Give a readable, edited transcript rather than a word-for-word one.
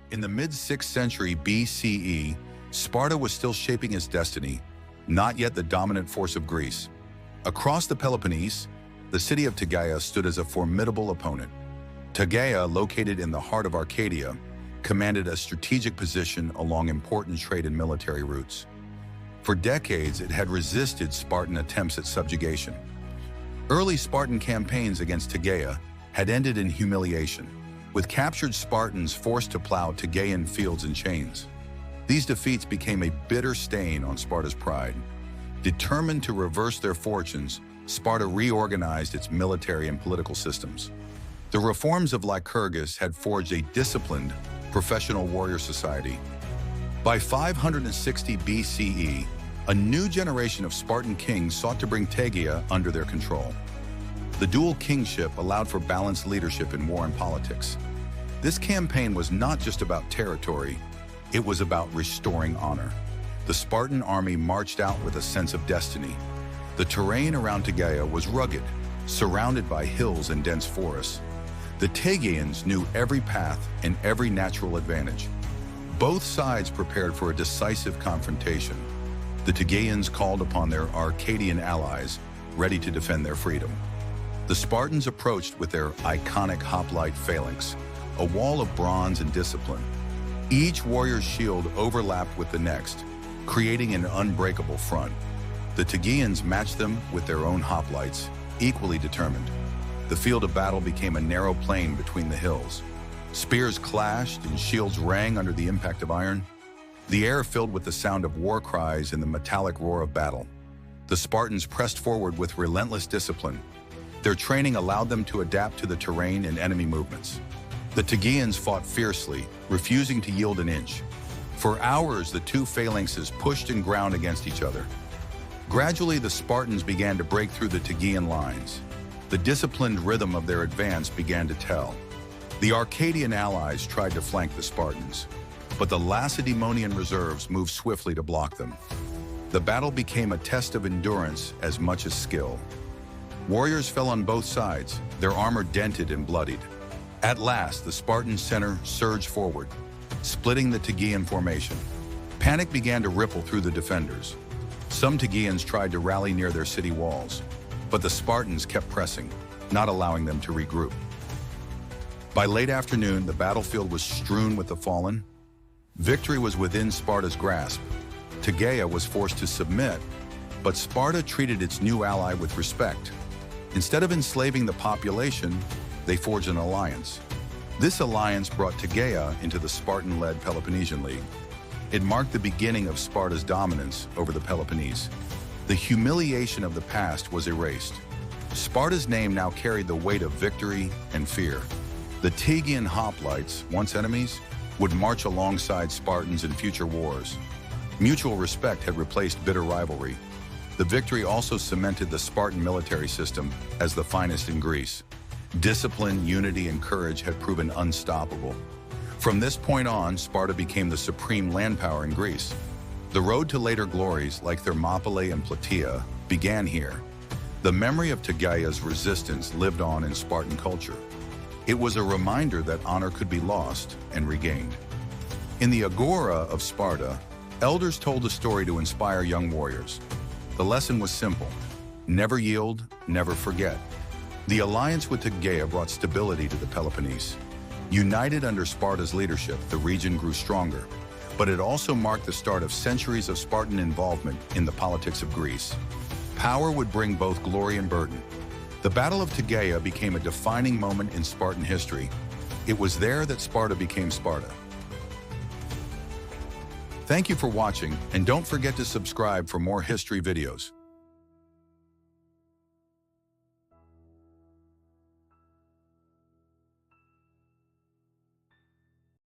In the mid-6th century BCE, Sparta was still shaping its destiny, not yet the dominant force of Greece. Across the Peloponnese, the city of Tegea stood as a formidable opponent. Tegea, located in the heart of Arcadia, commanded a strategic position along important trade and military routes. For decades, it had resisted Spartan attempts at subjugation. Early Spartan campaigns against Tegea had ended in humiliation, with captured Spartans forced to plow Tegean fields in chains. These defeats became a bitter stain on Sparta's pride. Determined to reverse their fortunes, Sparta reorganized its military and political systems. The reforms of Lycurgus had forged a disciplined, professional warrior society. By 560 BCE, a new generation of Spartan kings sought to bring Tegea under their control. The dual kingship allowed for balanced leadership in war and politics. This campaign was not just about territory, it was about restoring honor. The Spartan army marched out with a sense of destiny. The terrain around Tegea was rugged, surrounded by hills and dense forests. The Tegeans knew every path and every natural advantage. Both sides prepared for a decisive confrontation. The Tegeans called upon their Arcadian allies, ready to defend their freedom. The Spartans approached with their iconic Hoplite phalanx, a wall of bronze and discipline. Each warrior's shield overlapped with the next, creating an unbreakable front. The Tegeans matched them with their own hoplites, equally determined. The field of battle became a narrow plain between the hills. Spears clashed and shields rang under the impact of iron. The air filled with the sound of war cries and the metallic roar of battle. The Spartans pressed forward with relentless discipline. Their training allowed them to adapt to the terrain and enemy movements. The Tegeans fought fiercely, refusing to yield an inch. For hours, the two phalanxes pushed and ground against each other. Gradually, the Spartans began to break through the Tegean lines. The disciplined rhythm of their advance began to tell. The Arcadian allies tried to flank the Spartans, but the Lacedaemonian reserves moved swiftly to block them. The battle became a test of endurance as much as skill. Warriors fell on both sides, their armor dented and bloodied. At last, the Spartan center surged forward, splitting the Tegean formation. Panic began to ripple through the defenders. Some Tegeans tried to rally near their city walls, but the Spartans kept pressing, not allowing them to regroup. By late afternoon, the battlefield was strewn with the fallen. Victory was within Sparta's grasp. Tegea was forced to submit, but Sparta treated its new ally with respect. Instead of enslaving the population, they forged an alliance. This alliance brought Tegea into the Spartan-led Peloponnesian League. It marked the beginning of Sparta's dominance over the Peloponnese. The humiliation of the past was erased. Sparta's name now carried the weight of victory and fear. The Tegean hoplites, once enemies, would march alongside Spartans in future wars. Mutual respect had replaced bitter rivalry. The victory also cemented the Spartan military system as the finest in Greece. Discipline, unity, and courage had proven unstoppable. From this point on, Sparta became the supreme land power in Greece. The road to later glories, like Thermopylae and Plataea, began here. The memory of Tegea's resistance lived on in Spartan culture. It was a reminder that honor could be lost and regained. In the Agora of Sparta, elders told a story to inspire young warriors. The lesson was simple: never yield, never forget. The alliance with Tegea brought stability to the Peloponnese. United under Sparta's leadership, the region grew stronger, but it also marked the start of centuries of Spartan involvement in the politics of Greece. Power would bring both glory and burden. The Battle of Tegea became a defining moment in Spartan history. It was there that Sparta became Sparta. Thank you for watching, and don't forget to subscribe for more history videos.